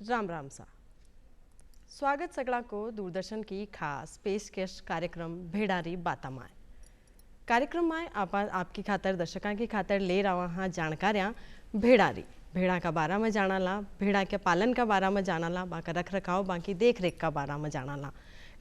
राम राम सा स्वागत सगड़ा को दूरदर्शन की खास पेशकश कार्यक्रम भेड़ारी बाता माए। कार्यक्रम में आपकी खातर दर्शकों की खातर ले रहा हाँ जानकारियाँ भेड़ारी भेड़ा का बारा में जाना ला, भेड़ा के पालन का बारा में जाना ला, बाका रख रखाव बाकी देख रेख का बारा में जाना ला।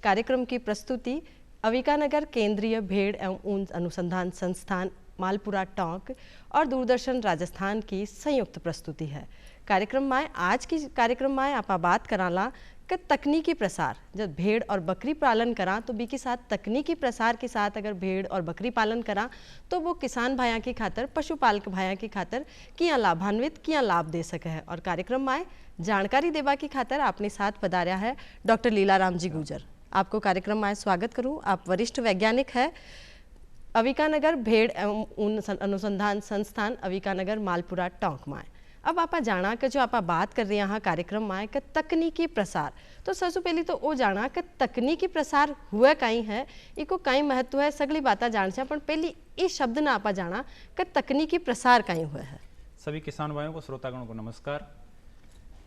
कार्यक्रम की प्रस्तुति अविकानगर केंद्रीय भेड़ एवं ऊन अनुसंधान संस्थान मालपुरा टोंक और दूरदर्शन राजस्थान की संयुक्त प्रस्तुति है। आज की कार्यक्रम में आप बात कराला कि तकनीकी प्रसार जब भेड़ और बकरी पालन करा तो बी के साथ तकनीकी प्रसार के साथ अगर भेड़ और बकरी पालन करा तो वो किसान भाइयों की खातर पशुपालक भाइयों की खातर किया लाभान्वित किया लाभ दे सके है। और कार्यक्रम में जानकारी देवा की खातर अपने साथ पधारा है डॉक्टर लीलाराम जी गुजर। आपको कार्यक्रम में स्वागत करूँ। आप वरिष्ठ वैज्ञानिक है अविकानगर भेड़ एवं ऊन अनुसंधान संस्थान अविकानगर मालपुरा टोंक में। अब आप जाना कि जो आप बात कर रहे हैं कार्यक्रम में कि तकनीकी प्रसार, तो सबसे पहले तो वो जाना कि तकनीकी प्रसार हुआ कहीं है, इको कहीं महत्व है, सगली बातें जान से पर पहले इस शब्द ना आप जाना कि तकनीकी प्रसार कहीं हुआ है। सभी किसान भाइयों को श्रोतागणों को नमस्कार।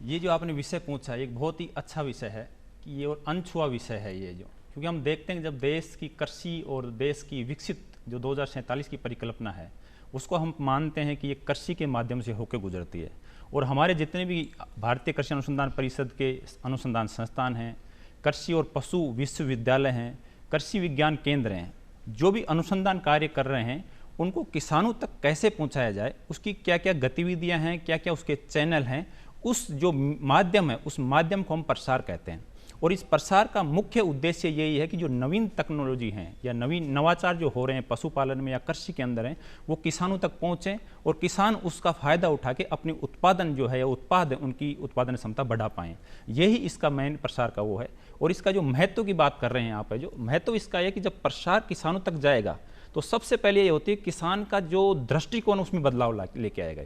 ये जो आपने विषय पूछा एक बहुत ही अच्छा विषय है कि ये और अनछुआ विषय है ये जो, क्योंकि हम देखते हैं जब देश की कृषि और देश की विकसित जो 2047 की परिकल्पना है उसको हम मानते हैं कि ये कृषि के माध्यम से होकर गुजरती है। और हमारे जितने भी भारतीय कृषि अनुसंधान परिषद के अनुसंधान संस्थान हैं, कृषि और पशु विश्वविद्यालय हैं, कृषि विज्ञान केंद्र हैं, जो भी अनुसंधान कार्य कर रहे हैं उनको किसानों तक कैसे पहुंचाया जाए, उसकी क्या क्या गतिविधियां हैं, क्या क्या उसके चैनल हैं, उस जो माध्यम है उस माध्यम को हम प्रसार कहते हैं। और इस प्रसार का मुख्य उद्देश्य यही है कि जो नवीन टेक्नोलॉजी हैं या नवीन नवाचार जो हो रहे हैं पशुपालन में या कृषि के अंदर हैं वो किसानों तक पहुँचें और किसान उसका फ़ायदा उठा के अपनी उत्पादन जो है या उत्पाद उनकी उत्पादन क्षमता बढ़ा पाएँ। यही इसका मेन प्रसार का वो है। और इसका जो महत्व की बात कर रहे हैं यहाँ पर, जो महत्व इसका है कि जब प्रसार किसानों तक जाएगा तो सबसे पहले ये होती है किसान का जो दृष्टिकोण उसमें बदलाव लेके आएगा,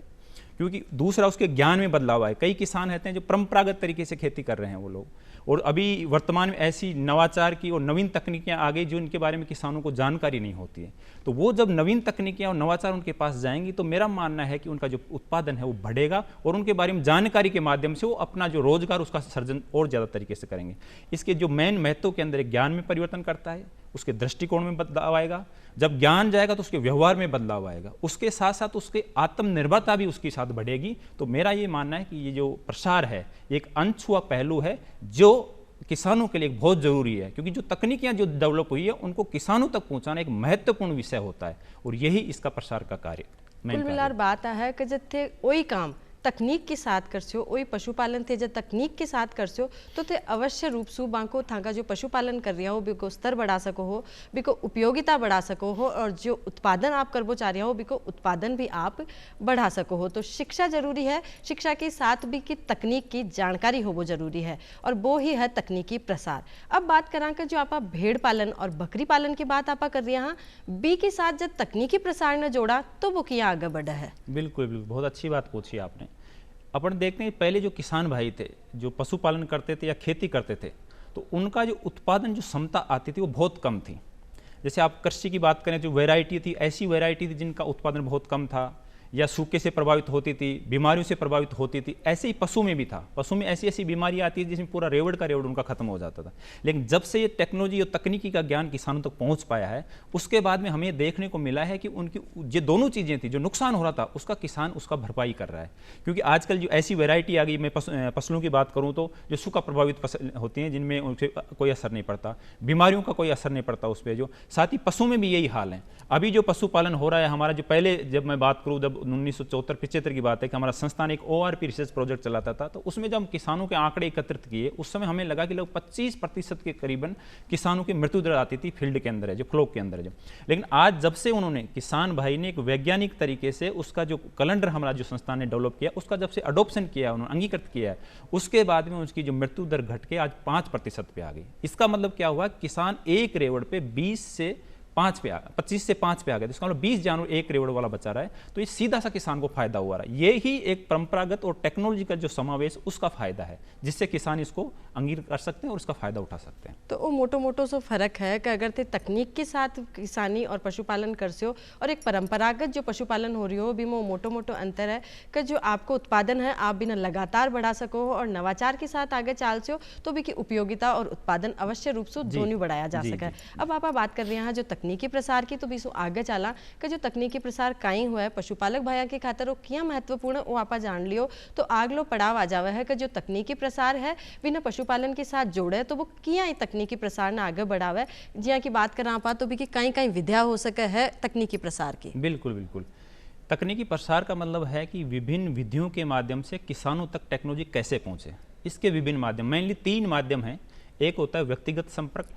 क्योंकि दूसरा उसके ज्ञान में बदलाव आए। कई किसान रहते हैं जो परंपरागत तरीके से खेती कर रहे हैं वो लोग, और अभी वर्तमान में ऐसी नवाचार की और नवीन तकनीकियां आ गई जो इनके बारे में किसानों को जानकारी नहीं होती है। तो वो जब नवीन तकनीकियां और नवाचार उनके पास जाएंगी तो मेरा मानना है कि उनका जो उत्पादन है वो बढ़ेगा और उनके बारे में जानकारी के माध्यम से वो अपना जो रोजगार उसका सर्जन और ज़्यादा तरीके से करेंगे। इसके जो मेन महत्व के अंदर एक ज्ञान में परिवर्तन करता है, उसके दृष्टिकोण में बदलाव आएगा, जब ज्ञान जाएगा तो उसके व्यवहार में बदलाव आएगा, उसके साथ साथ उसके आत्मनिर्भरता भी उसके साथ बढ़ेगी। तो मेरा ये मानना है कि ये जो प्रसार है एक अनछुआ पहलू है जो किसानों के लिए बहुत जरूरी है, क्योंकि जो तकनीकियां जो डेवलप हुई है उनको किसानों तक पहुंचाना एक महत्वपूर्ण विषय होता है और यही इसका प्रसार का कार्य। कुल मिलाकर बात है कि जिथे वही काम तकनीक के साथ करसो, वही पशुपालन थे जब तकनीक के साथ करसो तो थे अवश्य रूप से बांको थाका जो पशुपालन कर रहा हो बिको स्तर बढ़ा सको हो, बिको उपयोगिता बढ़ा सको हो, और जो उत्पादन आप करबो चाह रहे हो बिको उत्पादन भी आप बढ़ा सको हो। तो शिक्षा जरूरी है, शिक्षा के साथ भी की तकनीक की जानकारी हो वो जरूरी है और वो ही है तकनीकी प्रसार। अब बात करा कि जो आप भेड़ पालन और बकरी पालन की बात आप कर रहे हैं बी के साथ जब तकनीकी प्रसार ने जोड़ा तो वो किया आगे बढ़ा है। बिल्कुल बिल्कुल, बहुत अच्छी बात पूछी आपने। अपन देखते हैं पहले जो किसान भाई थे जो पशुपालन करते थे या खेती करते थे तो उनका जो उत्पादन जो क्षमता आती थी वो बहुत कम थी। जैसे आप कृषि की बात करें जो वैरायटी थी, ऐसी वैरायटी थी जिनका उत्पादन बहुत कम था या सूखे से प्रभावित होती थी, बीमारियों से प्रभावित होती थी। ऐसे ही पशु में भी था, पशु में ऐसी ऐसी बीमारी आती है जिसमें पूरा रेवड़ का रेवड़ उनका खत्म हो जाता था। लेकिन जब से ये टेक्नोलॉजी और तकनीकी का ज्ञान किसानों तक पहुंच पाया है उसके बाद में हमें देखने को मिला है कि उनकी ये दोनों चीज़ें थी, जो नुकसान हो रहा था उसका किसान उसका भरपाई कर रहा है। क्योंकि आजकल जो ऐसी वैरायटी आ गई, मैं फसलों की बात करूँ तो जो सूखा प्रभावित फसल होती हैं जिनमें उनसे कोई असर नहीं पड़ता, बीमारियों का कोई असर नहीं पड़ता उस पर। जो साथ ही पशु में भी यही हाल है। अभी जो पशुपालन हो रहा है हमारा, जो पहले जब मैं बात करूँ जब 1974-75 की बात है कि हमारा संस्थान एक ORP रिसर्च प्रोजेक्ट चलाता था, तो उसमें जब हम किसानों के आंकड़े एकत्रित किए उस समय हमें लगा कि लगभग 25% के करीबन किसानों की मृत्यु दर आती थी फील्ड के अंदर है, जो फ्लोक के अंदर है जो। लेकिन आज जब से उन्होंने किसान भाई ने एक वैज्ञानिक तरीके से उसका जो कैलेंडर हमारा जो संस्थान ने डेवलप किया उसका जब से अडोप्शन किया, उन्होंने अंगीकृत किया है, उसके बाद में उसकी जो मृत्यु दर घट के आज 5% पे आ गई। इसका मतलब क्या हुआ, किसान एक रेवड़ पे 20 से 5 पे 25 से 5 पे आ गए, तो इसका मतलब 20 जानवर 1 करोड़ वाला बचा रहा है। तो ये सीधा सा किसान को फायदा हुआ रहा है। ये ही एक परंपरागत और टेक्नोलॉजी का जो समावेश, उसका फायदा है, जिससे किसान इसको अंगीकार कर सकते हैं और इसका फायदा उठा सकते हैं। तो वो मोटो मोटो सो फर्क है कि अगर ते तकनीक के साथ किसानी और पशुपालन कर से हो और एक परंपरागत जो पशुपालन हो रही हो भी मोटो मोटो अंतर है कि जो आपको उत्पादन है आप बिना लगातार बढ़ा सको हो और नवाचार के साथ आगे चाल से हो तो भी की उपयोगिता और उत्पादन अवश्य रूप से दोनों बढ़ाया जा सके। अब आप बात कर रहे हैं जो तकनीकी प्रसार की, तो भी आगे चला कि जो तकनीकी प्रसार काई हुआ है पशुपालक भाइयों की खातर वो क्या महत्वपूर्ण वो आप जान लियो तो आगलो पड़ाव आ जावे है कि जो तकनीकी प्रसार है बिना पशुपालन के साथ जोड़े तो वो किया तकनीकी प्रसार ने आगे बढ़ावे, जिया की बात करा पा तो भी कि कई कई विधा हो सके है तकनीकी प्रसार की। बिल्कुल बिल्कुल, तकनीकी प्रसार का मतलब है कि विभिन्न विधियों के माध्यम से किसानों तक टेक्नोलॉजी कैसे पहुंचे। इसके विभिन्न माध्यम, मेनली 3 माध्यम हैं। एक होता है व्यक्तिगत संपर्क,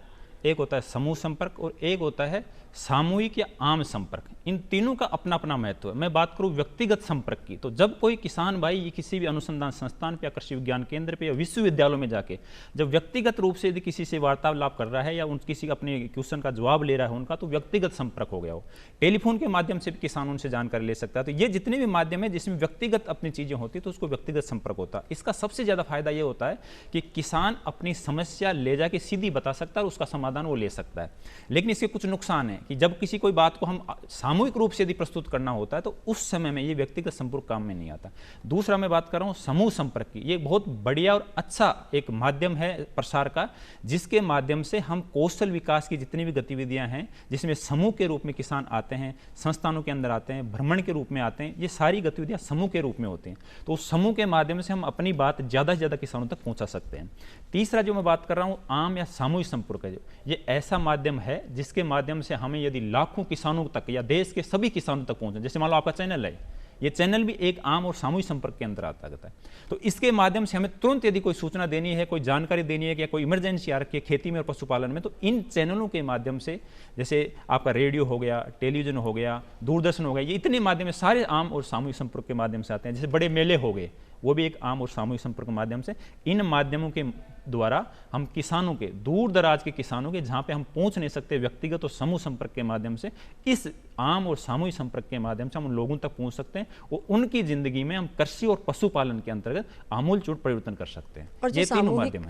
एक होता है समूह संपर्क और एक होता है सामूहिक या आम संपर्क। इन तीनों का अपना अपना महत्व है। मैं बात करूं व्यक्तिगत संपर्क की, तो जब कोई किसान भाई ये किसी भी अनुसंधान संस्थान पे या कृषि विज्ञान केंद्र पे या विश्वविद्यालयों में जाके जब व्यक्तिगत रूप से यदि किसी से वार्तालाप कर रहा है या किसी अपने क्वेश्चन का जवाब ले रहा है उनका, तो व्यक्तिगत संपर्क हो गया हो। टेलीफोन के माध्यम से भी किसान उनसे जानकारी ले सकता है। तो ये जितने भी माध्यम है जिसमें व्यक्तिगत अपनी चीजें होती तो उसको व्यक्तिगत संपर्क होता है। इसका सबसे ज्यादा फायदा ये होता है कि किसान अपनी समस्या ले जाके सीधी बता सकता है और उसका समाधान वो ले सकता है। लेकिन इसके कुछ नुकसान है कि जब किसी कोई बात को हम सामूहिक रूप से यदि प्रस्तुत करना होता है तो उस समय में ये व्यक्तिगत संपर्क काम में नहीं आता। दूसरा मैं बात कर रहा हूँ समूह संपर्क की। ये बहुत बढ़िया और अच्छा एक माध्यम है प्रसार का, जिसके माध्यम से हम कौशल विकास की जितनी भी गतिविधियां हैं जिसमें समूह के रूप में किसान आते हैं, संस्थानों के अंदर आते हैं, भ्रमण के रूप में आते हैं, ये सारी गतिविधियां समूह के रूप में होती हैं। तो उस समूह के माध्यम से हम अपनी बात ज़्यादा से ज़्यादा किसानों तक पहुँचा सकते हैं। तीसरा जो मैं बात कर रहा हूँ आम या सामूहिक संपर्क है, ये ऐसा माध्यम है जिसके माध्यम से हमें यदि लाखों किसानों तक या देश के सभी किसानों तक पहुंचे, जैसे मान लो आपका चैनल है, ये चैनल भी एक आम और सामूहिक संपर्क के अंदर आता है। तो इसके माध्यम से हमें तुरंत यदि कोई सूचना देनी है, कोई जानकारी देनी है या कोई इमरजेंसी आ रखी है खेती में और पशुपालन में, तो इन चैनलों के माध्यम से, जैसे आपका रेडियो हो गया, टेलीविजन हो गया, दूरदर्शन हो गया, ये इतने माध्यम में सारे आम और सामूहिक संपर्क के माध्यम से आते हैं। जैसे बड़े मेले हो गए, वो भी एक आम और सामूहिक संपर्क के माध्यम से। इन माध्यमों के द्वारा हम किसानों के, दूर दराज के किसानों के, जहां पे हम पहुंच नहीं सकते व्यक्तिगत और समूह संपर्क के माध्यम से, इस आम और सामूहिक संपर्क के माध्यम से हम लोगों तक पहुंच सकते हैं और उनकी जिंदगी में हम कृषि और पशुपालन के अंतर्गत आमूलचूल परिवर्तन कर सकते हैं। और जो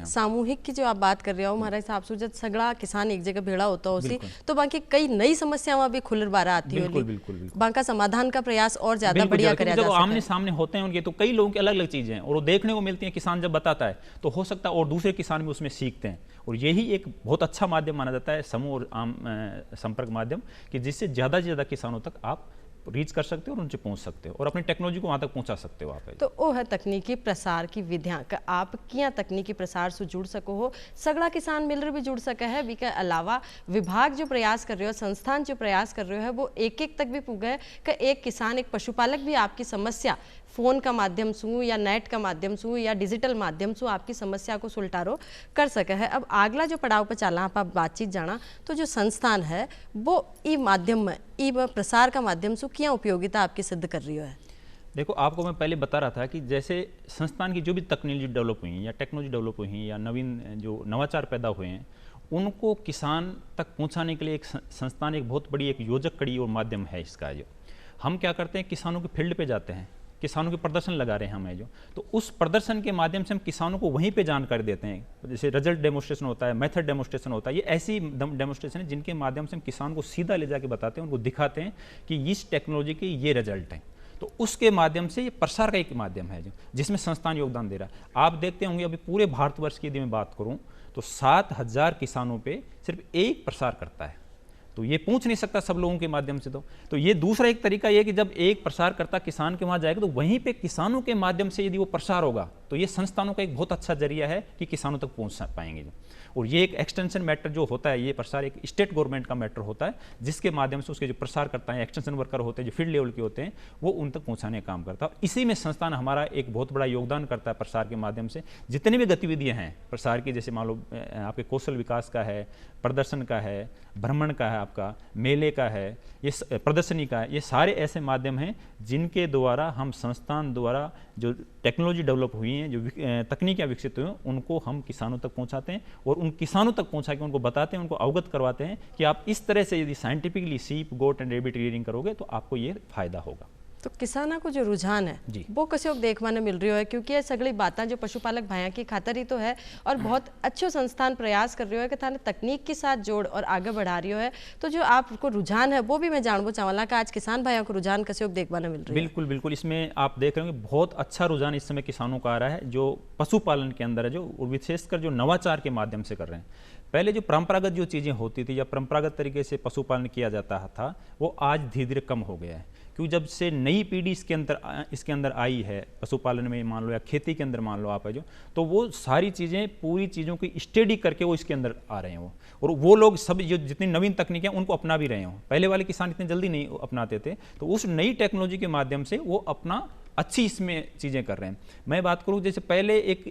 सामूहिक की जो आप बात कर रहे हो, हमारे हिसाब से जब सगड़ा किसान एक जगह भेड़ा होता हो उसी, तो बाकी कई नई समस्याएं भी खुलर बारा आती हो, बिल्कुल बाका समाधान का प्रयास और ज्यादा बढ़िया करा जा सकता है। आमने सामने होते हैं उनके, तो कई लोगों की अलग अलग चीजें हैं और वो देखने को मिलती हैं। किसान जब बताता है तो हो सकता है और दूसरे किसान भी उसमें सीखते हैं, और यही एक बहुत अच्छा माध्यम माना जाता है समूह और आम संपर्क माध्यम, कि जिससे ज्यादा से ज्यादा किसानों तक आप रीच कर सकते हो और उनसे पहुंच सकते हो और अपनी टेक्नोलॉजी को वहां तक पहुंचा सकते हो आप। तो वो है तकनीकी प्रसार की विधियां का आप किया तकनीकी प्रसार से जुड़ सको हो, सगड़ा किसान मिलकर भी जुड़ सके है। के अलावा विभाग जो प्रयास कर रहे हो, संस्थान जो प्रयास कर रहे हो है, वो एक एक तक भी पुगे कि एक किसान, एक पशुपालक भी आपकी समस्या फोन का माध्यम से या नेट का माध्यम से या डिजिटल माध्यम से आपकी समस्या को सुलटारो कर सके है। अब अगला जो पड़ाव पर चला आप बातचीत जाना, तो जो संस्थान है वो ई माध्यम में, ई प्रसार का माध्यम से क्या उपयोगिता आपकी सिद्ध कर रही है। देखो, आपको मैं पहले बता रहा था कि जैसे संस्थान की जो भी तकनीकी डेवलप हुई या टेक्नोलॉजी डेवलप हुई या नवीन जो नवाचार पैदा हुए हैं, उनको किसान तक पहुंचाने के लिए एक संस्थान एक बहुत बड़ी एक योजक कड़ी और माध्यम है इसका। जो हम क्या करते हैं, किसानों के फील्ड पे जाते हैं, किसानों के प्रदर्शन लगा रहे हैं हमें जो, तो उस प्रदर्शन के माध्यम से हम किसानों को वहीं पे जानकारी देते हैं। जैसे रिजल्ट डेमोस्ट्रेशन होता है, मेथड डेमोस्ट्रेशन होता है, ये ऐसी डेमोस्ट्रेशन है जिनके माध्यम से हम किसान को सीधा ले जाके बताते हैं, उनको दिखाते हैं कि इस टेक्नोलॉजी के ये रिजल्ट हैं। तो उसके माध्यम से ये प्रसार का एक माध्यम है जो, जिसमें संस्थान योगदान दे रहा है। आप देखते होंगे अभी पूरे भारतवर्ष की यदि मैं बात करूं तो 7,000 किसानों पे सिर्फ एक प्रसार करता है, तो ये पूछ नहीं सकता सब लोगों के माध्यम से। तो ये दूसरा एक तरीका ये कि जब एक प्रसारकर्ता किसान के वहां जाएगा तो वहीं पे किसानों के माध्यम से यदि वो प्रसार होगा तो ये संस्थानों का एक बहुत अच्छा जरिया है कि किसानों तक पहुंच पाएंगे। और ये एक एक्सटेंशन मैटर जो होता है, ये प्रसार एक स्टेट गवर्नमेंट का मैटर होता है, जिसके माध्यम से उसके जो प्रसार करता है, एक्सटेंशन वर्कर होते हैं जो फील्ड लेवल के होते हैं, वो उन तक पहुंचाने का काम करता है। इसी में संस्थान हमारा एक बहुत बड़ा योगदान करता है प्रसार के माध्यम से। जितनी भी गतिविधियां हैं प्रसार की, जैसे मान लो आपके कौशल विकास का है, प्रदर्शन का है, भ्रमण का है, आपका मेले का है, ये प्रदर्शनी का है, ये सारे ऐसे माध्यम हैं जिनके द्वारा हम संस्थान द्वारा जो टेक्नोलॉजी डेवलप हुई हैं, जो तकनीकियाँ विकसित हुई हैं, उनको हम किसानों तक पहुंचाते हैं और उन किसानों तक पहुंचा के उनको बताते हैं, उनको अवगत करवाते हैं कि आप इस तरह से यदि साइंटिफिकली सीप, गोट एंड रेबिट रियरिंग करोगे तो आपको ये फायदा होगा। तो किसाना को जो रुझान है जी। वो कसे देखने मिल रही है, क्योंकि ये सगली बातें जो पशुपालक भाइयों की खातर ही तो है और बहुत अच्छो संस्थान प्रयास कर रही है कि थाने तकनीक के साथ जोड़ और आगे बढ़ा रही है। तो जो आपको रुझान है वो भी मैं जानना चाहूँगा कि आज किसान भाइयों को रुझान कसे देखने मिल रही है। बिल्कुल बिल्कुल, इसमें आप देख रहे होंगे बहुत अच्छा रुझान इस समय किसानों का आ रहा है, जो पशुपालन के अंदर है, जो विशेषकर जो नवाचार के माध्यम से कर रहे हैं। पहले जो परंपरागत जो चीज़ें होती थी या परंपरागत तरीके से पशुपालन किया जाता था, वो आज धीरे धीरे कम हो गया है, क्योंकि जब से नई पीढ़ी इसके अंदर आई है, पशुपालन में मान लो या खेती के अंदर मान लो आप है जो, तो वो सारी चीज़ें, पूरी चीज़ों की स्टडी करके वो इसके अंदर आ रहे हैं वो, और वो लोग सब जो जितनी नवीन तकनीकें उनको अपना भी रहे हों। पहले वाले किसान इतने जल्दी नहीं अपनाते थे, तो उस नई टेक्नोलॉजी के माध्यम से वो अपना अच्छी इसमें चीज़ें कर रहे हैं। मैं बात करूँ, जैसे पहले एक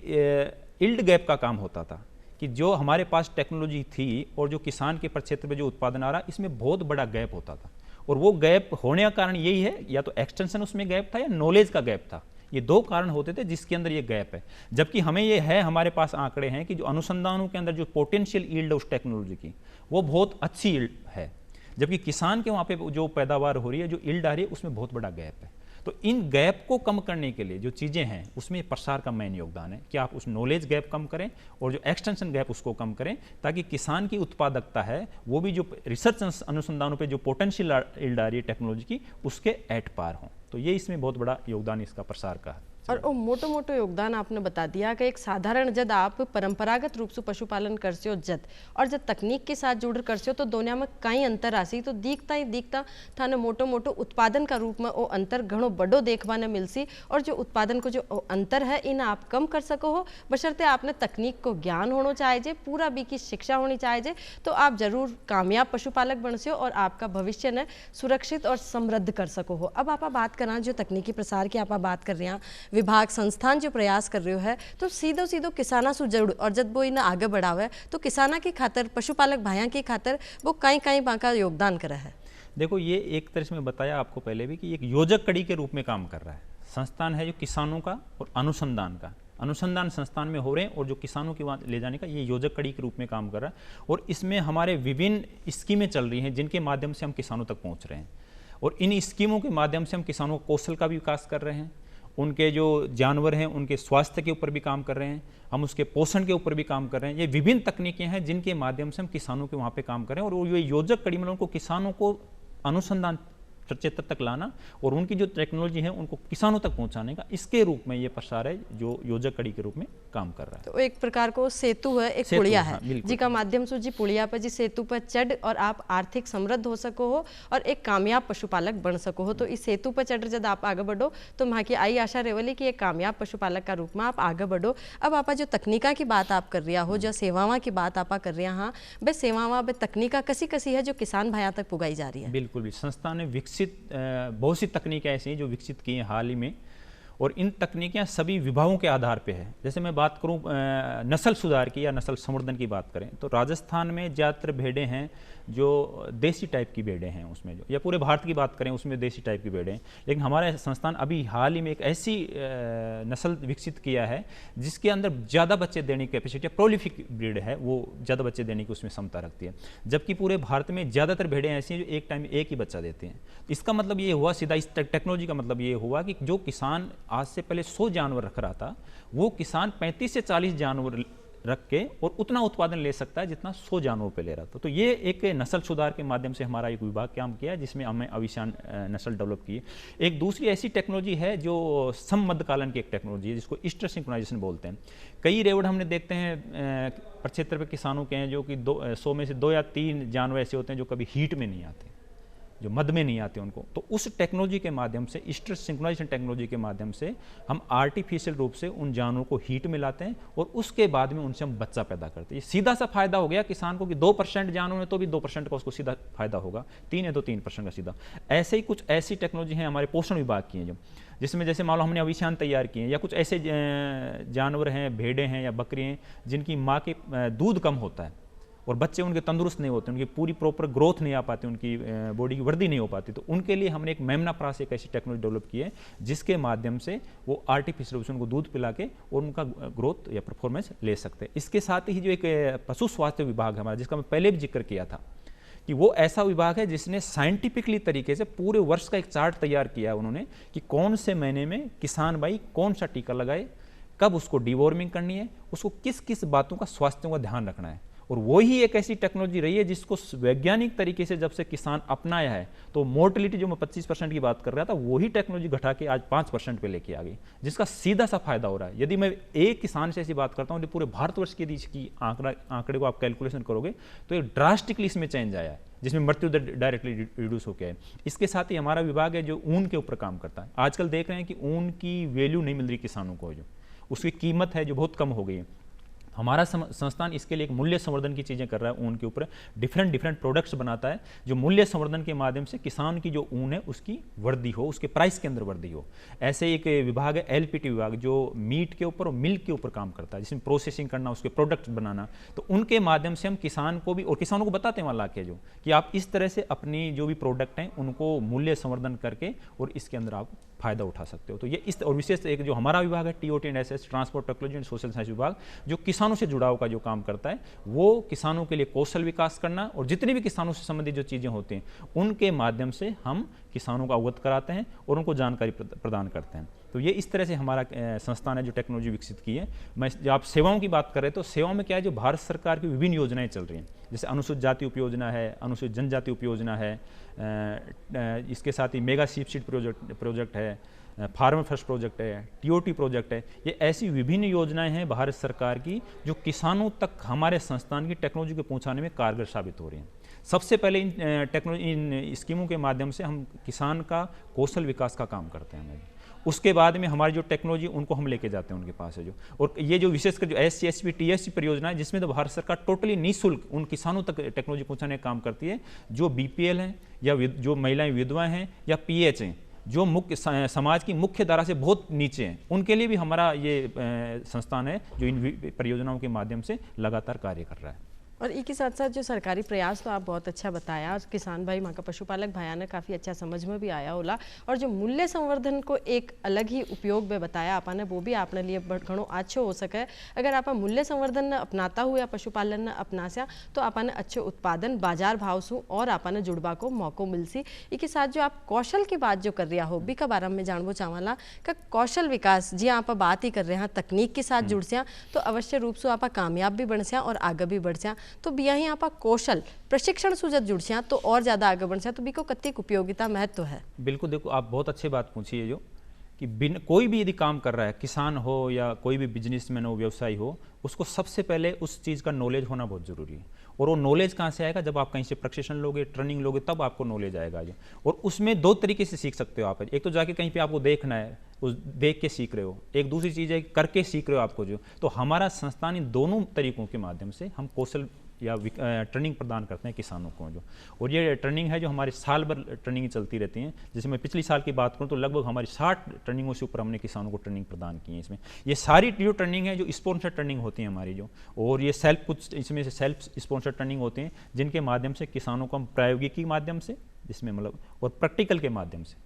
इल्ड गैप का काम होता था कि जो हमारे पास टेक्नोलॉजी थी और जो किसान के प्रक्षेत्र में जो उत्पादन आ रहा, इसमें बहुत बड़ा गैप होता था, और वो गैप होने का कारण यही है, या तो एक्सटेंशन उसमें गैप था या नॉलेज का गैप था। ये दो कारण होते थे जिसके अंदर ये गैप है। जबकि हमें ये है, हमारे पास आंकड़े हैं कि जो अनुसंधानों के अंदर जो पोटेंशियल यील्ड है उस टेक्नोलॉजी की, वो बहुत अच्छी यील्ड है, जबकि किसान के वहाँ पे जो पैदावार हो रही है, जो यील्ड आ रही है, उसमें बहुत बड़ा गैप है। तो इन गैप को कम करने के लिए जो चीज़ें हैं, उसमें प्रसार का मेन योगदान है कि आप उस नॉलेज गैप कम करें और जो एक्सटेंशन गैप उसको कम करें, ताकि किसान की उत्पादकता है वो भी जो रिसर्च अनुसंधानों पे जो पोटेंशियल यील्ड आ रही है टेक्नोलॉजी की, उसके एट पार हों। तो ये इसमें बहुत बड़ा योगदान इसका प्रसार का है। और वो मोटो मोटो योगदान आपने बता दिया कि एक साधारण जब आप परंपरागत रूप से पशुपालन करते हो जब, और जब तकनीक के साथ जुड़ करते हो, तो दोनों में कई अंतर आसी, तो दिखता ही दिखता थाने मोटो मोटो उत्पादन का रूप में वो अंतर घणो बड़ो देखने मिलसी। और जो उत्पादन को जो अंतर है इन आप कम कर सको हो, बशर्ते आपने तकनीक को ज्ञान होना चाहिए, पूरा भी की शिक्षा होनी चाहिए, तो आप जरूर कामयाब पशुपालक बन सो और आपका भविष्य ने सुरक्षित और समृद्ध कर सको हो। अब आप बात करा जो तकनीकी प्रसार की आप बात कर रहे हैं, विभाग संस्थान जो प्रयास कर रहे है, तो सीधो सीधो किसाना से जरूर, और जब वो इन्हें आगे बढ़ावे तो किसाना की खातर, पशुपालक भाइयों की खातर वो कई कई बाका योगदान करे है। देखो, ये एक तरह से मैं बताया आपको पहले भी कि एक योजक कड़ी के रूप में काम कर रहा है। संस्थान है जो किसानों का और अनुसंधान संस्थान में हो रहे हैं, और जो किसानों की वहाँ ले जाने का ये योजक कड़ी के रूप में काम कर रहा है। और इसमें हमारे विभिन्न स्कीमें चल रही हैं जिनके माध्यम से हम किसानों तक पहुँच रहे हैं, और इन स्कीमों के माध्यम से हम किसानों का कौशल का भी विकास कर रहे हैं, उनके जो जानवर हैं उनके स्वास्थ्य के ऊपर भी काम कर रहे हैं, हम उसके पोषण के ऊपर भी काम कर रहे हैं। ये विभिन्न तकनीकें हैं जिनके माध्यम से हम किसानों के वहाँ पे काम कर रहे हैं, और ये योजक कड़ी में उनको किसानों को अनुसंधान क्षेत्र तक लाना और उनकी जो टेक्नोलॉजी है उनको किसानों तक पहुंचाने का, इसके रूप में ये प्रसार है जो योजक कड़ी के रूप में काम कर रहा है। तो एक प्रकार को सेतु है, एक पुलिया है जी का माध्यम से जी पुलिया पर जी सेतु पर चढ़ और आप आर्थिक समृद्ध हो सको हो और एक कामयाब पशुपालक बन सको हो। तो इस सेतु पर चढ़ जब आप आगे बढ़ो तो वहाँ की आई आशा रेवली कि एक कामयाब पशुपालक का रूप में आप आगे बढ़ो। अब आप जो तकनीका की बात आप कर रहा हो, जो सेवावां की बात आप कर रहा हाँ, बे सेवावां बे तकनीका कसी कसी है जो किसान भाइयों तक पुगाई जा रही है। बिल्कुल भी संस्था ने विकसित बहुत सी तकनीकें ऐसी हैं जो विकसित की हैं हाल ही में, और इन तकनीकें सभी विभागों के आधार पे है। जैसे मैं बात करूं नस्ल सुधार की या नस्ल संवर्धन की बात करें तो राजस्थान में ज़्यादातर भेड़ें हैं जो देसी टाइप की भेड़ें हैं उसमें, जो या पूरे भारत की बात करें उसमें देसी टाइप की भेड़ें हैं। लेकिन हमारे संस्थान अभी हाल ही में एक ऐसी नस्ल विकसित किया है जिसके अंदर ज़्यादा बच्चे देने की कैपेसिटी, प्रोलिफिक ब्रीड है, वो ज़्यादा बच्चे देने की उसमें क्षमता रखती है। जबकि पूरे भारत में ज़्यादातर भेड़ें ऐसी हैं जो एक टाइम में एक ही बच्चा देती हैं। इसका मतलब ये हुआ सीधा, इस टेक्नोलॉजी का मतलब ये हुआ कि जो किसान आज से पहले 100 जानवर रख रहा था, वो किसान 35 से 40 जानवर रख के और उतना उत्पादन ले सकता है जितना 100 जानवर पे ले रहा था। तो ये एक नस्ल सुधार के माध्यम से हमारा एक विभाग काम किया है जिसमें हमने अविशान नस्ल डेवलप की है। एक दूसरी ऐसी टेक्नोलॉजी है जो सममध्यकालन की एक टेक्नोलॉजी है जिसको ईस्टर सिंक्रोनाइजेशन बोलते हैं। कई रेवड़ हमने देखते हैं प्रक्षेत्र पे किसानों के हैं जो कि 100 में से 2 या 3 जानवर ऐसे होते हैं जो कभी हीट में नहीं आते, जो मद में नहीं आते उनको। तो उस टेक्नोलॉजी के माध्यम से, ईस्टर सिंक्रोनाइजेशन टेक्नोलॉजी के माध्यम से हम आर्टिफिशियल रूप से उन जानवरों को हीट में लाते हैं और उसके बाद में उनसे हम बच्चा पैदा करते हैं। ये सीधा सा फायदा हो गया किसान को कि 2% जानवर है तो भी 2% का उसको सीधा फायदा होगा, 3 है तो 3% का सीधा। ऐसे ही कुछ ऐसी टेक्नोलॉजी है हमारे पोषण विभाग की हैं जो, जिसमें जैसे मान लो हमने अभिशान तैयार किए हैं, या कुछ ऐसे जानवर हैं, भेड़ें हैं या बकरी हैं जिनकी माँ के दूध कम होता है और बच्चे उनके तंदुरुस्त नहीं होते, उनकी पूरी प्रॉपर ग्रोथ नहीं आ पाती, उनकी बॉडी की वृद्धि नहीं हो पाती, तो उनके लिए हमने एक मेमनाप्रास एक ऐसी टेक्नोलॉजी डेवलप की है जिसके माध्यम से वो आर्टिफिशियल उनको दूध पिला के और उनका ग्रोथ या परफॉर्मेंस ले सकते हैं। इसके साथ ही जो एक पशु स्वास्थ्य विभाग है हमारा, जिसका मैं पहले भी जिक्र किया था कि वो ऐसा विभाग है जिसने साइंटिफिकली तरीके से पूरे वर्ष का एक चार्ट तैयार किया है उन्होंने कि कौन से महीने में किसान भाई कौन सा टीका लगाए, कब उसको डिवॉर्मिंग करनी है, उसको किस किस बातों का स्वास्थ्य का ध्यान रखना है। और वही एक ऐसी टेक्नोलॉजी रही है जिसको वैज्ञानिक तरीके से जब से किसान अपनाया है तो मोर्टेलिटी जो मैं 25% की बात कर रहा था वही टेक्नोलॉजी घटा के आज 5% पे लेके आ गई, जिसका सीधा सा फायदा हो रहा है। यदि मैं एक किसान से ऐसी बात करता हूँ, पूरे भारतवर्ष के इसकी आंकड़े को आप कैलकुलेशन करोगे तो एक ड्रास्टिकली इसमें चेंज आया है, जिसमें मृत्यु दर डायरेक्टली रिड्यूस होकर है। इसके साथ ही हमारा विभाग है जो ऊन के ऊपर काम करता है। आजकल देख रहे हैं कि ऊन की वैल्यू नहीं मिल रही किसानों को, जो उसकी कीमत है जो बहुत कम हो गई है। हमारा संस्थान इसके लिए एक मूल्य संवर्धन की चीज़ें कर रहा है, ऊन के ऊपर डिफरेंट प्रोडक्ट्स बनाता है जो मूल्य संवर्धन के माध्यम से किसान की जो ऊन है उसकी वृद्धि हो, उसके प्राइस के अंदर वृद्धि हो। ऐसे एक विभाग है एलपीटी विभाग जो मीट के ऊपर और मिल्क के ऊपर काम करता है, जिसमें प्रोसेसिंग करना, उसके प्रोडक्ट्स बनाना। तो उनके माध्यम से हम किसान को भी और किसानों को बताते हैं वहाँ ला के जो कि आप इस तरह से अपनी जो भी प्रोडक्ट हैं उनको मूल्य संवर्धन करके और इसके अंदर आप फायदा उठा सकते हो। तो ये इस और विशेष एक जो हमारा विभाग है TOT and SS transport technology and social science विभाग जो किसानों से जुड़ाव का जो काम करता है, वो किसानों के लिए कौशल विकास करना और जितनी भी किसानों से संबंधित जो चीज़ें होती हैं उनके माध्यम से हम किसानों को अवगत कराते हैं और उनको जानकारी प्रदान करते हैं। तो ये इस तरह से हमारा संस्थान है जो टेक्नोलॉजी विकसित की है। मैं जब आप सेवाओं की बात करें तो सेवाओं में क्या है, जो भारत सरकार की विभिन्न योजनाएं चल रही हैं, जैसे अनुसूचित जाति उपयोजना है, अनुसूचित जनजाति उपयोजना है, इसके साथ ही मेगा सीड प्रोजेक्ट है, फार्मर फर्स्ट प्रोजेक्ट है, टीओटी प्रोजेक्ट है। ये ऐसी विभिन्न योजनाएं हैं भारत सरकार की जो किसानों तक हमारे संस्थान की टेक्नोलॉजी को पहुंचाने में कारगर साबित हो रही हैं। सबसे पहले इन स्कीमों के माध्यम से हम किसान का कौशल विकास का काम करते हैं। उसके बाद में हमारी जो टेक्नोलॉजी उनको हम लेके जाते हैं उनके पास है जो, और ये जो विशेषकर जो SC, SP, TSC परियोजना है जिसमें तो भारत सरकार टोटली निःशुल्क उन किसानों तक टेक्नोलॉजी पहुंचाने का काम करती है जो BPL हैं या जो महिलाएं विधवाएं हैं या PH हैं, जो मुख्य समाज की मुख्य धारा से बहुत नीचे हैं, उनके लिए भी हमारा ये संस्थान है जो इन परियोजनाओं के माध्यम से लगातार कार्य कर रहा है। और इसी साथ साथ जो सरकारी प्रयास तो आप बहुत अच्छा बताया, और किसान भाई माँ का पशुपालक भाया ने काफ़ी अच्छा समझ में भी आया होला, और जो मूल्य संवर्धन को एक अलग ही उपयोग में बताया आपने, वो भी आपने लिए घणो अच्छो हो सके। अगर आप मूल्य संवर्धन अपनाता हुआ पशुपालन अपनास्या तो आपने अच्छे उत्पादन बाजार भाव से और आपने जुड़वा को मौको मिलसी। इसके साथ जो आप कौशल की बात जो कर रहा हो भी का बारे में जानवो चाहला का कौशल विकास जी आप बात ही कर रहे हैं, तकनीक के साथ जुड़स्या तो अवश्य रूप से आप कामयाब भी बनस्या और आगे भी बढ़स्या। तो बिया ही आप कौशल प्रशिक्षण सुजत जुड़स्या तो और ज़्यादा आगे बढ़स्या, तो भी को कतिक उपयोगिता महत्व है। बिल्कुल, देखो आप बहुत अच्छी बात पूछी है जो कि कोई भी यदि काम कर रहा है, किसान हो या कोई भी बिजनेसमैन हो, व्यवसायी हो, उसको सबसे पहले उस चीज़ का नॉलेज होना बहुत ज़रूरी है। और वो नॉलेज कहाँ से आएगा, जब आप कहीं से प्रशिक्षण लोगे, ट्रेनिंग लोगे, तब आपको नॉलेज आएगा ये। और उसमें दो तरीके से सीख सकते हो आप। एक तो जाके कहीं पे आपको देखना है, उस देख के सीख रहे हो, एक दूसरी चीज़ है करके सीख रहे हो आपको जो। तो हमारा संस्थान इन दोनों तरीकों के माध्यम से हम कौशल या ट्रेनिंग प्रदान करते हैं किसानों को जो। और ये ट्रेनिंग है जो हमारे साल भर ट्रेनिंग चलती रहती हैं। जैसे मैं पिछली साल की बात करूं तो लगभग हमारी 60 ट्रेनिंगों से ऊपर हमने किसानों को ट्रेनिंग प्रदान की है। इसमें ये सारी जो ट्रेनिंग है जो स्पॉन्सर ट्रेनिंग होती है हमारी जो, और ये कुछ इसमें से सेल्फ स्पॉन्सर ट्रेनिंग होती हैं जिनके माध्यम से किसानों को हम प्रायोगिकी के माध्यम से, जिसमें मतलब और प्रैक्टिकल के माध्यम से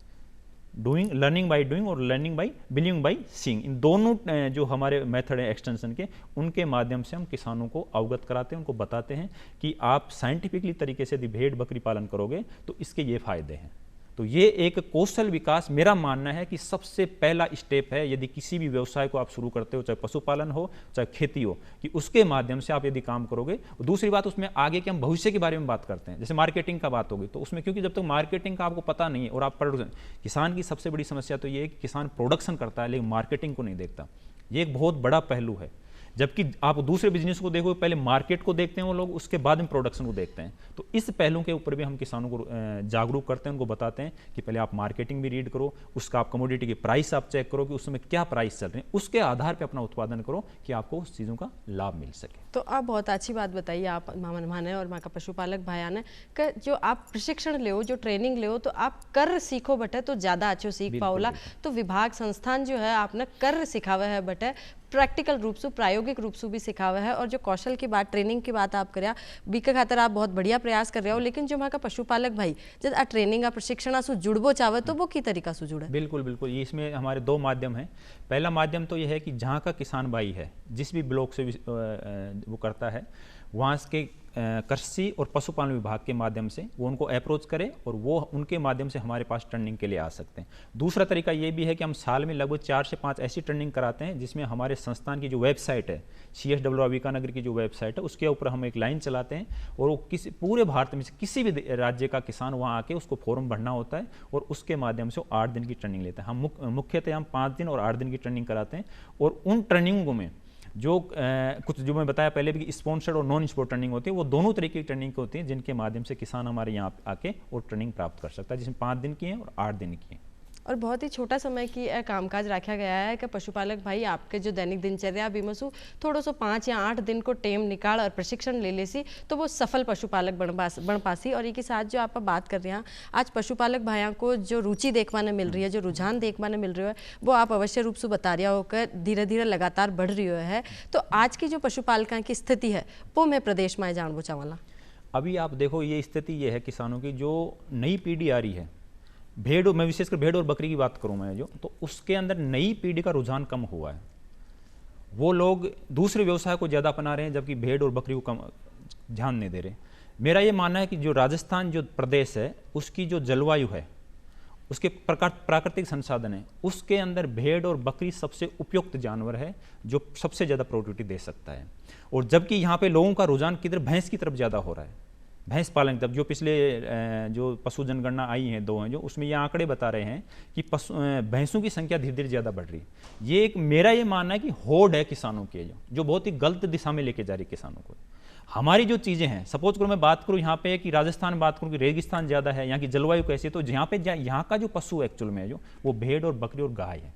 लर्निंग बाय डूइंग और learning by believing by seeing, इन दोनों जो हमारे मेथड है एक्सटेंशन के, उनके माध्यम से हम किसानों को अवगत कराते हैं, उनको बताते हैं कि आप साइंटिफिकली तरीके से यदि भेड़ बकरी पालन करोगे तो इसके ये फायदे हैं। तो ये एक कौशल विकास मेरा मानना है कि सबसे पहला स्टेप है यदि किसी भी व्यवसाय को आप शुरू करते हो, चाहे पशुपालन हो चाहे खेती हो, कि उसके माध्यम से आप यदि काम करोगे। दूसरी बात उसमें आगे के हम भविष्य के बारे में बात करते हैं, जैसे मार्केटिंग का बात होगी, तो उसमें क्योंकि जब तक मार्केटिंग का आपको पता नहीं है और आप प्रोडक्शन, किसान की सबसे बड़ी समस्या तो ये है कि किसान प्रोडक्शन करता है लेकिन मार्केटिंग को नहीं देखता। ये एक बहुत बड़ा पहलू है। जबकि आप दूसरे बिजनेस को देखो, पहले मार्केट को देखते हैं वो लोग, उसके बाद में प्रोडक्शन को देखते हैं। तो इस पहलू के ऊपर भी हम किसानों को जागरूक करते हैं, उनको बताते हैं कि पहले आप मार्केटिंग भी रीड करो, उसका आप कमोडिटी की प्राइस आप चेक करो कि उस समय क्या प्राइस चल रहे हैं, उसके आधार पर अपना उत्पादन करो कि आपको उस चीज़ों का लाभ मिल सके। तो आप बहुत अच्छी बात बताइए आप माने और माँ का पशुपालक भाया ने कि जो आप प्रशिक्षण ले, जो ट्रेनिंग ले, तो आप कर सीखो बटे तो ज़्यादा अच्छो सीख पाओला। तो विभाग संस्थान जो है आपने कर सिखावे है बटे प्रैक्टिकल रूप से प्रायोगिक रूप से भी सिखावा है। और जो कौशल की बात, ट्रेनिंग की बात आप करिया, बीके खातर आप बहुत बढ़िया प्रयास कर रहे हो। लेकिन जो वहाँ का पशुपालक भाई जब आ ट्रेनिंग प्रशिक्षण से जुड़बो चाहे तो वो की तरीका से जुड़े? बिल्कुल बिल्कुल, ये इसमें हमारे दो माध्यम हैं। पहला माध्यम तो यह है कि जहाँ का किसान भाई है, जिस भी ब्लॉक से वो करता है, वहाँ के कृषि और पशुपालन विभाग के माध्यम से वो उनको अप्रोच करें और वो उनके माध्यम से हमारे पास ट्रेनिंग के लिए आ सकते हैं। दूसरा तरीका ये भी है कि हम साल में लगभग 4 से 5 ऐसी ट्रेनिंग कराते हैं जिसमें हमारे संस्थान की जो वेबसाइट है, CSWR बीकानेर की जो वेबसाइट है, उसके ऊपर हम एक लाइन चलाते हैं और वो किसी पूरे भारत में से किसी भी राज्य का किसान वहाँ आके उसको फॉर्म भरना होता है और उसके माध्यम से वो 8 दिन की ट्रेनिंग लेते हैं। हम मुख्यतः हम 5 दिन और 8 दिन की ट्रेनिंग कराते हैं और उन ट्रेनिंगों में जो कुछ जो मैं बताया पहले भी स्पॉन्सर्ड और नॉन स्पॉन्सर्ड ट्रेनिंग होती है, वो दोनों तरीके की ट्रेनिंग होती है जिनके माध्यम से किसान हमारे यहाँ आके और ट्रेनिंग प्राप्त कर सकता है, जिसमें 5 दिन की है और 8 दिन की है। और बहुत ही छोटा समय की कामकाज रखा गया है कि पशुपालक भाई आपके जो दैनिक दिनचर्या बीमसु थोड़ा सो 5 या 8 दिन को टेम निकाल और प्रशिक्षण ले लेसी तो वो सफल पशुपालक बन पासी। और एक ही साथ जो आप बात कर रहे हैं, आज पशुपालक भाइयों को जो रुचि देखने मिल रही है, जो रुझान देखने मिल रही है, वो आप अवश्य रूप से बता रहा होकर धीरे धीरे लगातार बढ़ रही है। तो आज की जो पशुपालकों की स्थिति है वो मैं प्रदेश में जानना चाहूँगा। अभी आप देखो, ये स्थिति ये है किसानों की, जो नई पीढ़ी आ रही है, भेड़, मैं विशेषकर भेड़ और बकरी की बात करूं मैं जो, तो उसके अंदर नई पीढ़ी का रुझान कम हुआ है। वो लोग दूसरे व्यवसाय को ज़्यादा अपना रहे हैं जबकि भेड़ और बकरी को कम ध्यान नहीं दे रहे। मेरा ये मानना है कि जो राजस्थान जो प्रदेश है, उसकी जो जलवायु है, उसके प्राकृतिक संसाधन है, उसके अंदर भेड़ और बकरी सबसे उपयुक्त जानवर है जो सबसे ज़्यादा प्रोडक्टिविटी दे सकता है। और जबकि यहाँ पे लोगों का रुझान किधर, भैंस की तरफ ज़्यादा हो रहा है। भैंस पालन तब जो पिछले जो पशु जनगणना आई है 2 हैं जो, उसमें ये आंकड़े बता रहे हैं कि भैंसों की संख्या धीरे धीरे ज़्यादा बढ़ रही है। ये एक मेरा ये मानना है कि होड़ है किसानों की, जो बहुत ही गलत दिशा में लेके जा रही है किसानों को। हमारी जो चीज़ें हैं, सपोज करो मैं बात करूँ यहाँ पे कि राजस्थान बात करूँ कि रेगिस्तान ज़्यादा है, यहाँ की जलवायु कैसी है, तो यहाँ पे यहाँ का जो पशु एक्चुअल में है जो, वो भेड़ और बकरी और गाय है।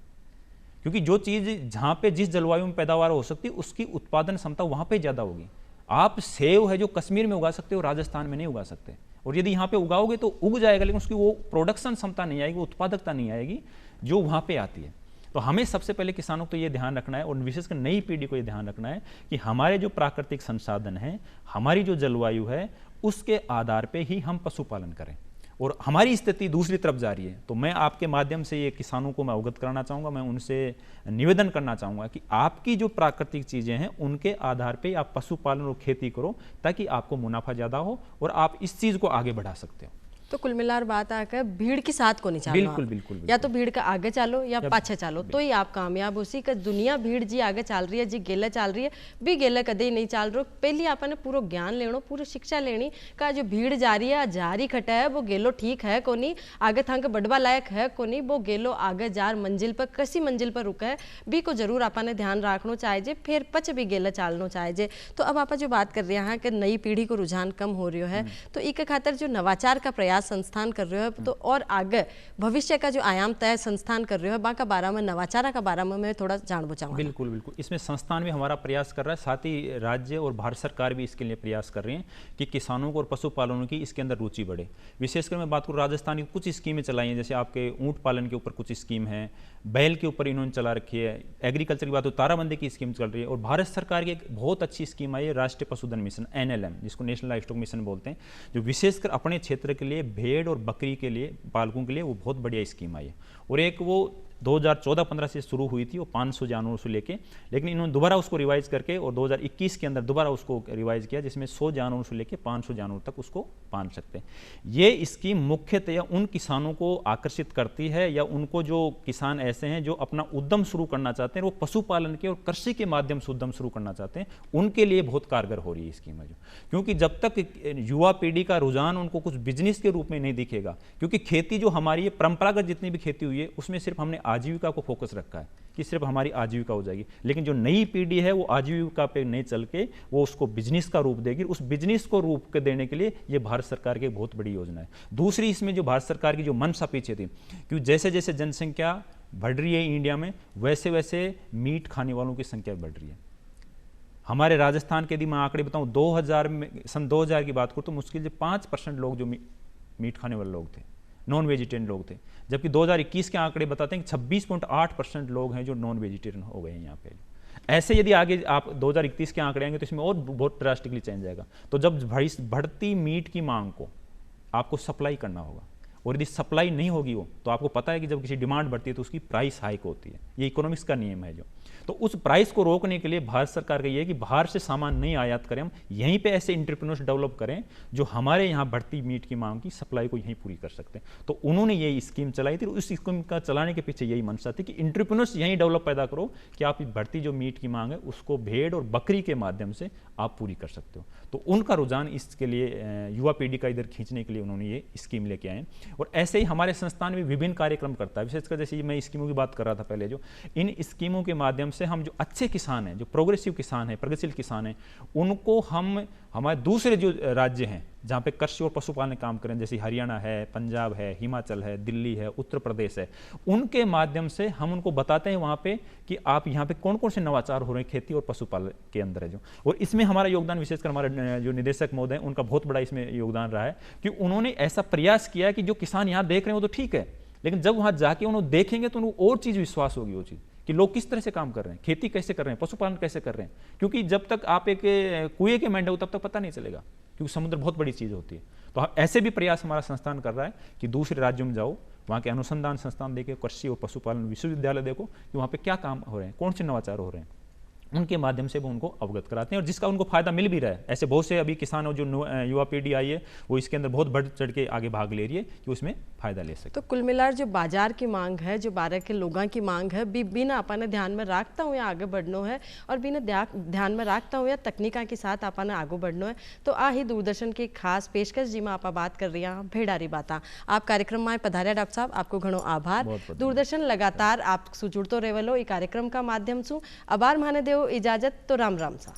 क्योंकि जो चीज़ जहाँ पे जिस जलवायु में पैदावार हो सकती है उसकी उत्पादन क्षमता वहाँ पर ज़्यादा होगी। आप सेव है जो कश्मीर में उगा सकते हो, राजस्थान में नहीं उगा सकते, और यदि यहाँ पे उगाओगे तो उग जाएगा, लेकिन उसकी वो प्रोडक्शन क्षमता नहीं आएगी, उत्पादकता नहीं आएगी जो वहाँ पे आती है। तो हमें सबसे पहले किसानों को तो ये ध्यान रखना है और विशेषकर नई पीढ़ी को ये ध्यान रखना है कि हमारे जो प्राकृतिक संसाधन हैं, हमारी जो जलवायु है, उसके आधार पर ही हम पशुपालन करें। और हमारी स्थिति दूसरी तरफ जा रही है। तो मैं आपके माध्यम से ये किसानों को मैं अवगत कराना चाहूँगा, मैं उनसे निवेदन करना चाहूँगा कि आपकी जो प्राकृतिक चीज़ें हैं उनके आधार पे आप पशुपालन और खेती करो, ताकि आपको मुनाफा ज़्यादा हो और आप इस चीज़ को आगे बढ़ा सकते हो। तो कुल मिलाकर बात आकर भीड़ के साथ को नहीं चलना, बिल्कुल बिल्कुल, या तो भीड़ का आगे चलो या पाछे चलो, तो ही आप कामयाब उसी का। दुनिया भीड़ जी आगे चल रही है, जी गेला चल रही है, भी गेला कदे नहीं चल रहा। पहले आपने पूरा ज्ञान लेना, पूरी शिक्षा लेनी का जो भीड़ जा रही है, जारी खटा है, वो गेलो ठीक है को नहीं, आगे थंक बढ़वा लायक है को नहीं, वो गेलो आगे जार मंजिल पर कसी मंजिल पर रुका है भी को जरूर आपने ध्यान रखना चाहिए, फिर पच भी गेला चालना चाहिए। तो अब आप जो बात कर रहे हैं कि नई पीढ़ी को रुझान कम हो रही है, तो एक खातर जो नवाचार का प्रयास संस्थान कर रहे हो, तो और आगे भविष्य का जो आयाम तय संस्थान कर रहे हो, बाका बारे में, नवाचार का बारे में मैं थोड़ा जानना चाहूँगा। बिल्कुल बिल्कुल, इसमें संस्थान भी हमारा प्रयास कर रहा है, साथ ही राज्य और भारत सरकार भी इसके लिए प्रयास कर रही हैं कि किसानों को और पशुपालनों की इसके अंदर रुचि बढ़े। विशेषकर मैं बात करूँ, राजस्थान की कुछ स्कीमें चलाई हैं, जैसे आपके ऊँट पालन के ऊपर कुछ स्कीम है, बैल के ऊपर इन्होंने चला रखी है। एग्रीकल्चर की बात हो, ताराबंदी की स्कीम चल रही है। और भारत सरकार की एक बहुत अच्छी स्कीम आई है, राष्ट्रीय पशुधन मिशन NLM, जिसको नेशनल लाइवस्टॉक मिशन बोलते हैं, जो विशेषकर अपने क्षेत्र के लिए भेड़ और बकरी के लिए, पालकों के लिए वो बहुत बढ़िया स्कीम आई है। और एक वो 2014-15 से शुरू हुई थी, वो 500 जानवरों से लेके, लेकिन इन्होंने दोबारा उसको रिवाइज करके और 2021 के अंदर दोबारा उसको रिवाइज किया, जिसमें 100 जानवरों से लेके 500 जानवरों तक उसको पाल सकते हैं। ये स्कीम मुख्यतया उन किसानों को आकर्षित करती है, या उनको जो किसान ऐसे हैं जो अपना उद्यम शुरू करना चाहते हैं, वो पशुपालन के और कृषि के माध्यम से उद्यम शुरू करना चाहते हैं, उनके लिए बहुत कारगर हो रही है स्कीम है जो। क्योंकि जब तक युवा पीढ़ी का रुझान उनको कुछ बिजनेस के रूप में नहीं दिखेगा, क्योंकि खेती जो हमारी है, परंपरागत जितनी भी खेती हुई है, उसमें सिर्फ हमने आजीविका को फोकस रखा है कि सिर्फ हमारी आजीविका हो जाएगी। लेकिन जो नई पीढ़ी है वो आजीविका पे नहीं चल के वो उसको बिजनेस का रूप देगी। उस बिजनेस को रूप के देने के लिए ये भारत सरकार की बहुत बड़ी योजना है। दूसरी इसमें जो भारत सरकार की जो मंशा पीछे थी, क्योंकि जैसे जैसे जनसंख्या बढ़ रही है इंडिया में, वैसे वैसे मीट खाने वालों की संख्या बढ़ रही है। हमारे राजस्थान के यदि मैं आंकड़े बताऊं, 2000 में, सन 2000 की बात करूं तो मुश्किल से 5% लोग जो मीट खाने वाले लोग थे, नॉन वेजिटेरियन लोग थे, जबकि 2021 के आंकड़े बताते हैं कि 26.8% लोग हैं जो नॉन वेजिटेरियन हो गए हैं यहाँ पे। ऐसे यदि आगे आप 2031 के आंकड़े आएंगे तो इसमें और बहुत ड्रास्टिकली चेंज आएगा। तो जब बढ़ती मीट की मांग को आपको सप्लाई करना होगा, और यदि सप्लाई नहीं होगी वो, तो आपको पता है कि जब किसी डिमांड बढ़ती है तो उसकी प्राइस हाइक होती है। ये इकोनॉमिक्स का नियम है जो। तो उस प्राइस को रोकने के लिए भारत सरकार का ये है कि बाहर से सामान नहीं आयात करें, हम यहीं पे ऐसे एंटरप्रेन्योर्स डेवलप करें जो हमारे यहाँ बढ़ती मीट की मांग की सप्लाई को यहीं पूरी कर सकते हैं। तो उन्होंने ये स्कीम चलाई थी। उस स्कीम का चलाने के पीछे यही मंशा थी कि एंटरप्रेन्योर्स यहीं डेवलप पैदा करो कि आप बढ़ती जो मीट की मांग है उसको भेड़ और बकरी के माध्यम से आप पूरी कर सकते हो। तो उनका रुझान इसके लिए युवा पीढ़ी का इधर खींचने के लिए उन्होंने ये स्कीम लेके आए। और ऐसे ही हमारे संस्थान भी विभिन्न कार्यक्रम करता है, विशेषकर जैसे मैं स्कीमों की बात कर रहा था पहले, जो इन स्कीमों के माध्यम से हम जो अच्छे किसान हैं, जो प्रोग्रेसिव किसान हैं, प्रगतिशील किसान हैं, उनको हम हमारे दूसरे जो राज्य हैं जहाँ पे कृषि और पशुपालन काम करें, जैसे हरियाणा है, पंजाब है, हिमाचल है, दिल्ली है, उत्तर प्रदेश है, उनके माध्यम से हम उनको बताते हैं वहाँ पे कि आप यहाँ पे कौन कौन से नवाचार हो रहे हैं खेती और पशुपालन के अंदर है जो। और इसमें हमारा योगदान, विशेषकर हमारे जो निदेशक महोदय हैं, उनका बहुत बड़ा इसमें योगदान रहा है कि उन्होंने ऐसा प्रयास किया कि जो किसान यहाँ देख रहे हैं वो तो ठीक है, लेकिन जब वहाँ जाके उन्होंने देखेंगे तो उनको और चीज़ विश्वास होगी, वो चीज़ कि लोग किस तरह से काम कर रहे हैं, खेती कैसे कर रहे हैं, पशुपालन कैसे कर रहे हैं। क्योंकि जब तक आप एक कुएं के मेंढक हो तब तक पता नहीं चलेगा, क्योंकि समुद्र बहुत बड़ी चीज़ होती है। तो ऐसे भी प्रयास हमारा संस्थान कर रहा है कि दूसरे राज्यों में जाओ, वहाँ के अनुसंधान संस्थान देखो, कृषि और पशुपालन विश्वविद्यालय देखो कि वहाँ पे क्या काम हो रहे हैं, कौन से नवाचार हो रहे हैं, उनके माध्यम से वो उनको अवगत कराते हैं और जिसका उनको फायदा मिल भी रहा है। ऐसे बहुत से अभी किसान और जो युवा पीढ़ी आई है वो इसके अंदर बहुत बढ़ चढ़ के आगे भाग ले रही है कि उसमें फायदा ले सके। तो कुल मिलाकर जो बाजार की मांग है, जो बारह के लोगों की मांग है, बिना अपने ध्यान में रखता हुए आगे बढ़ना है और बिना ध्यान में रखता हुए तकनीका के साथ अपने आगे बढ़ना है। तो आ ही दूरदर्शन की खास पेशकश जी में आप बात कर रही हैं भेड़ारी बाता। आप कार्यक्रम में पधारिया डॉक्टर साहब, आपको घणो आभार। दूरदर्शन लगातार आप जुड़तो रहेलो ई कार्यक्रम का माध्यम से। आभार माने देव इजाजत। तो राम राम सा।